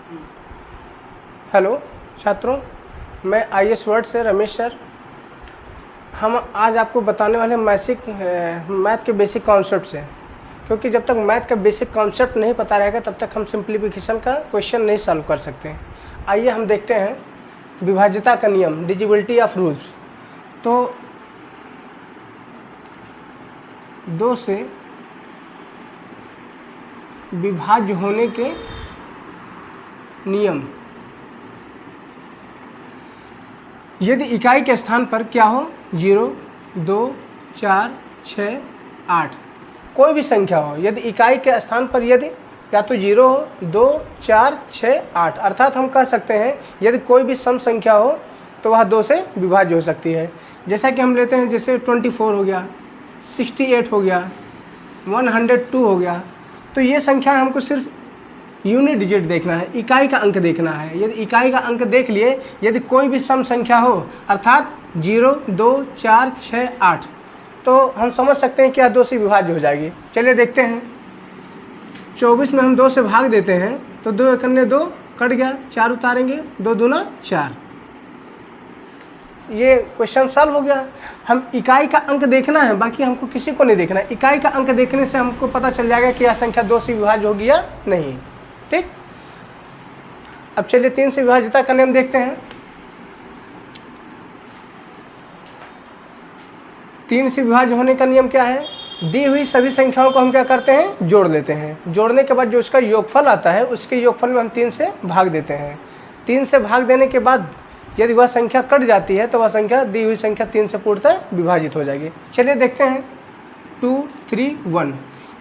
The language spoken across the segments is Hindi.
हेलो छात्रों, मैं IAS वर्ड से रमेश सर। हम आज आपको बताने वाले मैथ के बेसिक कॉन्सेप्ट हैं, क्योंकि जब तक मैथ का बेसिक कॉन्सेप्ट नहीं पता रहेगा तब तक हम सिंप्लीफिकेशन का क्वेश्चन नहीं सॉल्व कर सकते हैं। आइए हम देखते हैं विभाज्यता का नियम, डिविजिबिलिटी ऑफ रूल्स। तो 2 से विभाज्य होने के नियम। यदि इकाई के स्थान पर क्या हो 0, 2, 4, 6, 8 कोई भी संख्या हो, यदि इकाई के स्थान पर यदि या तो 0 हो, 2, 4, 6, 8, अर्थात हम कह सकते हैं यदि कोई भी सम संख्या हो तो वह 2 से विभाज्य हो सकती है। जैसा कि हम लेते हैं, जैसे 24 हो गया, 68 हो गया, 102 हो गया। तो ये संख्या हमको सिर्फ यूनिट डिजिट देखना है, इकाई का अंक देखना है। यदि इकाई का अंक देख लिए, यदि कोई भी सम संख्या हो अर्थात 0, 2, 4, 6, 8, तो हम समझ सकते हैं कि यह 2 से विभाज्य हो जाएगी। चलिए देखते हैं। 24 में हम 2 से भाग देते हैं तो 2 एकन्ने 2 कट गया, 4 उतारेंगे, 2 दूना 4। ये क्वेश्चन सॉल्व हो गया। हम इकाई का अंक देखना है, बाकी हमको किसी को नहीं देखना है। इकाई का अंक देखने से हमको पता चल जाएगा कि यह संख्या 2 से विभाज्य होगी या नहीं। ठीक, अब चलिए 3 से विभाज्यता का नियम देखते हैं। 3 से विभाज्य होने का नियम क्या है? दी हुई सभी संख्याओं को हम क्या करते हैं, जोड़ लेते हैं। जोड़ने के बाद जो उसका योगफल आता है, उसके योगफल में हम 3 से भाग देते हैं। 3 से भाग देने के बाद यदि वह संख्या कट जाती है तो वह संख्या, दी हुई संख्या 3 से पूर्णतः विभाजित हो जाएगी। चलिए देखते हैं। 2, 3, 1।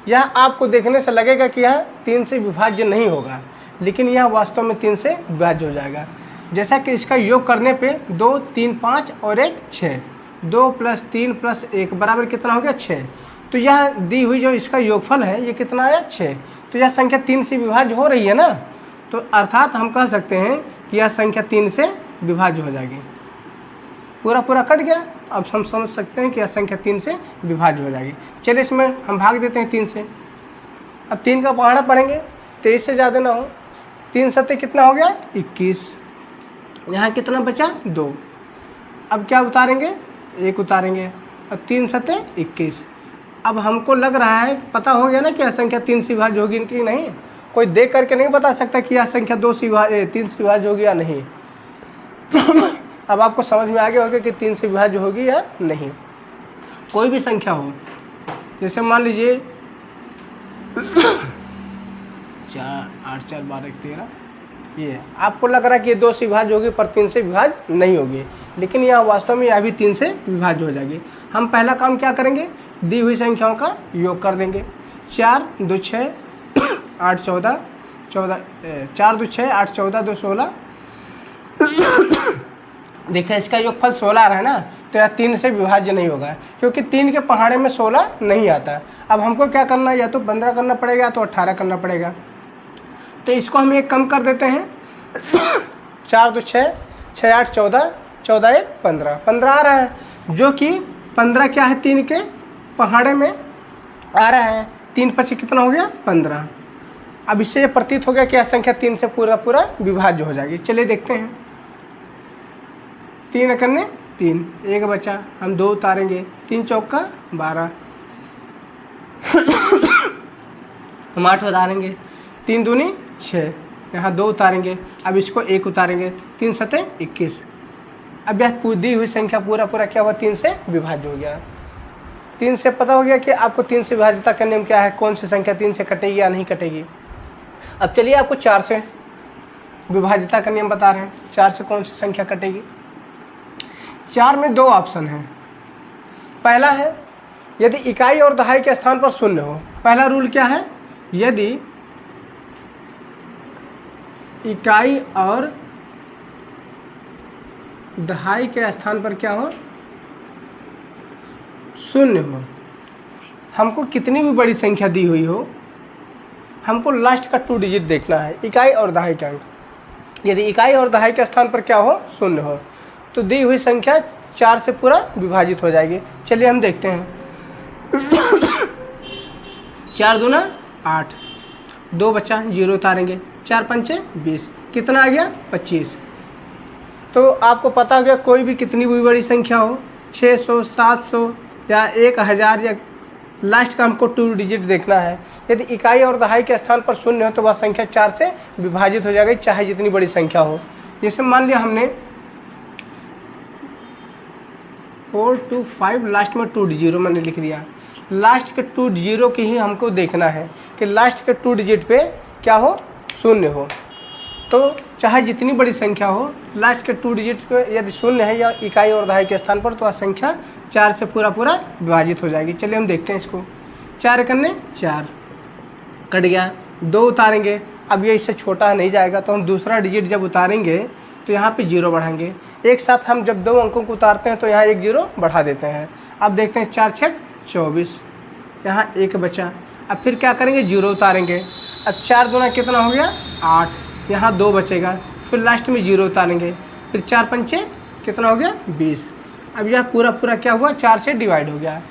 यह आपको देखने से लगेगा कि यह 3 से विभाज्य नहीं होगा, लेकिन यह वास्तव में 3 से विभाज्य हो जाएगा। जैसा कि इसका योग करने पे 2, 3, 5 और 1, 6। 2 + 3 + 1 बराबर कितना हो गया, 6। तो यह दी हुई जो इसका योगफल है ये कितना आया, 6। तो यह संख्या 3 से विभाज्य हो रही है ना, तो अर्थात हम कह सकते हैं कि यह संख्या 3 से विभाज्य हो जाएगी। पूरा कट गया। अब हम समझ सकते हैं कि यह संख्या 3 से विभाज्य हो जाएगी। चलिए इसमें हम भाग देते हैं 3 से। अब 3 का पहाड़ा पढ़ेंगे, 23 से ज़्यादा ना हो। 3 सत्ते कितना हो गया, 21। यहाँ कितना बचा, 2। अब क्या उतारेंगे, 1 उतारेंगे, और 3 सत्ते 21। अब हमको लग रहा है, पता हो गया ना कि यह संख्या 3 से विभाज्य होगी कि नहीं। कोई देख करके नहीं बता सकता कि यह संख्या 3 से विभाज्य होगी या नहीं। अब आपको समझ में आ गया होगा कि 3 से विभाज्य होगी या नहीं। कोई भी संख्या हो, जैसे मान लीजिए 4, 8, 4, 12, 13, ये आपको लग रहा है कि ये 2 से विभाज्य होगी पर 3 से विभाज्य नहीं होगी, लेकिन यह वास्तव में यह भी 3 से विभाज्य हो जाएगी। हम पहला काम क्या करेंगे, दी हुई संख्याओं का योग कर देंगे। 4, 2, 6, 8, 14, 4, 2, 6, 8, 14, 2, 16। देखिए इसका योगफल 16 आ रहा है ना, तो यह 3 से विभाज्य नहीं होगा, क्योंकि 3 के पहाड़े में 16 नहीं आता। अब हमको क्या करना है, या तो 15 करना पड़ेगा या तो 18 करना पड़ेगा। तो इसको हम एक कम कर देते हैं। 4, 2, 6, 6, 8, 14, 14, 1, 15। 15 आ रहा है, जो कि 15 क्या है, 3 के पहाड़े में आ रहा है। 3 × 5 कितना हो गया, 15। अब इससे ये प्रतीत हो गया कि यह संख्या 3 से पूरा विभाज्य हो जाएगी। चलिए देखते हैं। 3 एकन्ने 3, 1 बचा, हम 2 उतारेंगे। 3 चौका 12, हम 8 उतारेंगे। 3 दूनी 6, यहाँ 2 उतारेंगे। अब इसको 1 उतारेंगे। 3 सत्ते 21। अब यह दी हुई संख्या पूरा क्या हुआ, 3 से विभाज्य हो गया। 3 से पता हो गया कि आपको 3 से विभाज्यता का नियम क्या है, कौन सी संख्या 3 से कटेगी या नहीं कटेगी। अब चलिए आपको 4 से विभाज्यता का नियम बता रहे हैं। 4 से कौन सी संख्या कटेगी। 4 में 2 ऑप्शन हैं। पहला है यदि इकाई और दहाई के स्थान पर 0 हो। पहला रूल क्या है, यदि इकाई और दहाई के स्थान पर क्या हो, 0 हो। हमको कितनी भी बड़ी संख्या दी हुई हो, हमको लास्ट का 2 डिजिट देखना है, इकाई और दहाई का अंक। यदि इकाई और दहाई के स्थान पर क्या हो, 0 हो, तो दी हुई संख्या 4 से पूरा विभाजित हो जाएगी। चलिए हम देखते हैं। 4 दूना 8, 2 बचा, 0 उतारेंगे। 4 पंचे 20, कितना आ गया 25। तो आपको पता हो गया कोई भी कितनी भी बड़ी संख्या हो, 600, 700 या 1000 या लास्ट का हमको 2 डिजिट देखना है। यदि इकाई और दहाई के स्थान पर शून्य हो तो वह संख्या 4 से विभाजित हो जाएगी, चाहे जितनी बड़ी संख्या हो। जैसे मान लिया हमने 4 2 5 लास्ट में 2 0 मैंने लिख दिया। लास्ट के 2 0 की ही हमको देखना है कि लास्ट के 2 डिजिट पे क्या हो, शून्य हो। तो चाहे जितनी बड़ी संख्या हो, लास्ट के 2 डिजिट पे यदि शून्य है या इकाई और दहाई के स्थान पर तो वह संख्या 4 से पूरा विभाजित हो जाएगी। चलिए हम देखते हैं इसको। 4 करने 4 कट गया, 2 उतारेंगे। अब ये इससे छोटा नहीं जाएगा तो हम दूसरा डिजिट जब उतारेंगे तो यहाँ पे 0 बढ़ाएंगे। एक साथ हम जब 2 अंकों को उतारते हैं तो यहाँ 1 0 बढ़ा देते हैं। अब देखते हैं 4 6 24, यहाँ 1 बचा। अब फिर क्या करेंगे, 0 उतारेंगे। अब 4 दूना कितना हो गया 8, यहाँ 2 बचेगा। फिर लास्ट में 0 उतारेंगे। फिर 4 पंचे कितना हो गया 20। अब यह पूरा क्या हुआ, 4 से डिवाइड हो गया।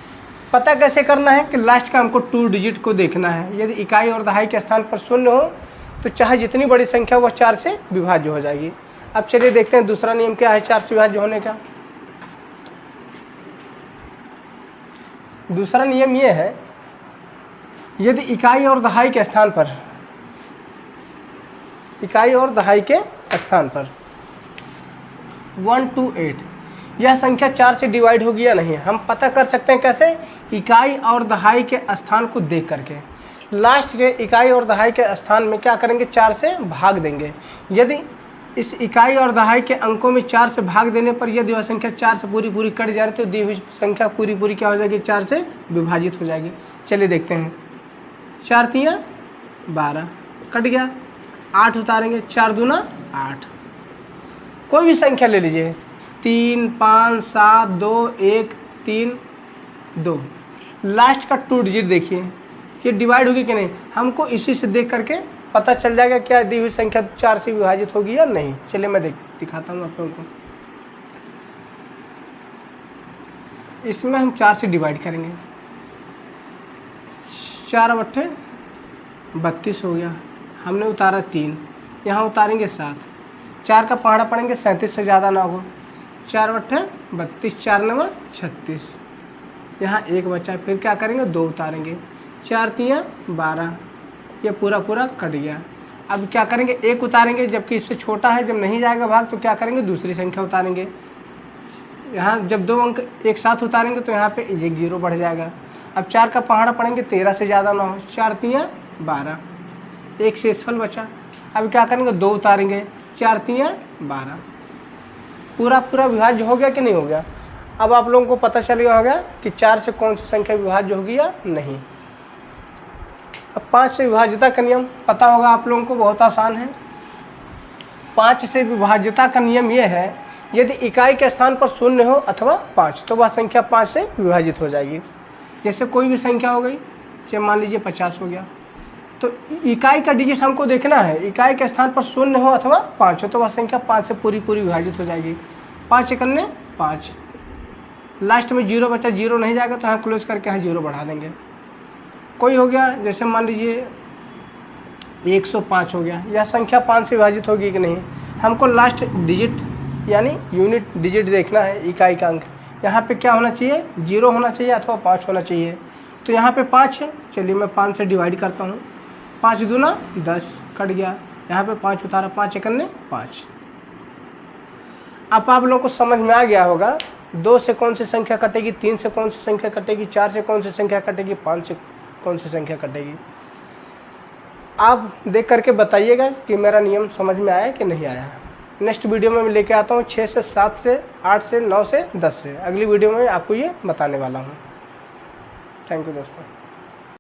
पता कैसे करना है कि लास्ट का हमको 2 डिजिट को देखना है। यदि इकाई और दहाई के स्थान पर शून्य हो तो चाहे जितनी बड़ी संख्या वह 4 से विभाज्य हो जाएगी। अब चलिए देखते हैं दूसरा नियम क्या है 4 से विभाज्य होने का। दूसरा नियम यह है, यदि इकाई और दहाई के स्थान पर 1 2 8 यह संख्या 4 से डिवाइड होगी या नहीं, हम पता कर सकते हैं कैसे, इकाई और दहाई के स्थान को देख करके। लास्ट के इकाई और दहाई के स्थान में क्या करेंगे, 4 से भाग देंगे। यदि इस इकाई और दहाई के अंकों में 4 से भाग देने पर यदि वह संख्या 4 से पूरी कट जा रही तो दी हुई संख्या पूरी क्या हो जाएगी, 4 से विभाजित हो जाएगी। चलिए देखते हैं। 4 3 12 कट गया, 8 उतारेंगे। 4 दूना 8, कोई भी संख्या ले लीजिए, 3 5 7 2 1 3 2। लास्ट का 2 डिजिट देखिए ये डिवाइड होगी कि नहीं, हमको इसी से देख करके पता चल जाएगा क्या दी हुई संख्या 4 से विभाजित होगी या नहीं। चलिए मैं दिखाता हूँ आप लोगों को। इसमें हम 4 से डिवाइड करेंगे। 4 8 32 हो गया, हमने उतारा 3, यहाँ उतारेंगे 7। 4 का पहाड़ा पड़ेंगे 37 से ज़्यादा ना हो। 4 8 32, 4 9 36, यहाँ 1 बचा। फिर क्या करेंगे, 2 उतारेंगे। 4 3 12, ये पूरा कट गया। अब क्या करेंगे, 1 उतारेंगे, जबकि इससे छोटा है, जब नहीं जाएगा भाग तो क्या करेंगे, दूसरी संख्या उतारेंगे। यहाँ जब 2 अंक एक साथ उतारेंगे तो यहाँ पे 1 0 बढ़ जाएगा। अब 4 का पहाड़ा पड़ेंगे 13 से ज़्यादा ना हो। 4 3 12, 1 शेषफल बचा। अब क्या करेंगे, 2 उतारेंगे। 4 3 12, पूरा विभाज्य हो गया कि नहीं हो गया। अब आप लोगों को पता चल गया होगा कि 4 से कौन सी संख्या विभाज्य होगी या नहीं। अब 5 से विभाज्यता का नियम पता होगा आप लोगों को, बहुत आसान है। 5 से विभाज्यता का नियम यह है, यदि इकाई के स्थान पर शून्य हो अथवा 5 तो वह संख्या 5 से विभाजित हो जाएगी। जैसे कोई भी संख्या हो गई, जैसे मान लीजिए 50 हो गया, तो इकाई का डिजिट हमको देखना है। इकाई के स्थान पर शून्य हो अथवा 5 हो तो वह संख्या 5 से पूरी विभाजित हो जाएगी। 5 1 5, लास्ट में 0 बचा, 0 नहीं जाएगा तो यहाँ क्लोज करके यहाँ 0 बढ़ा देंगे। कोई हो गया, जैसे मान लीजिए 105 हो गया, यह संख्या 5 से विभाजित होगी कि नहीं, हमको लास्ट डिजिट यानी यूनिट डिजिट देखना है। इकाई का अंक यहाँ पे क्या होना चाहिए, 0 होना चाहिए अथवा 5 होना चाहिए। तो यहाँ पे 5 है, चलिए मैं 5 से डिवाइड करता हूँ। 5 दूना 10 कट गया, यहाँ पे 5 उतारा। 5 1 5। अब आप लोगों को समझ में आ गया होगा 2 से कौन सी संख्या कटेगी, 3 से कौन सी संख्या कटेगी, 4 से कौन सी संख्या कटेगी, 5 से कौन सी संख्या कटेगी। आप देख करके बताइएगा कि मेरा नियम समझ में आया कि नहीं आया। नेक्स्ट वीडियो में मैं लेके आता हूँ 6 से 7 से 8 से 9 से 10 से। अगली वीडियो में आपको ये बताने वाला हूँ। थैंक यू दोस्तों।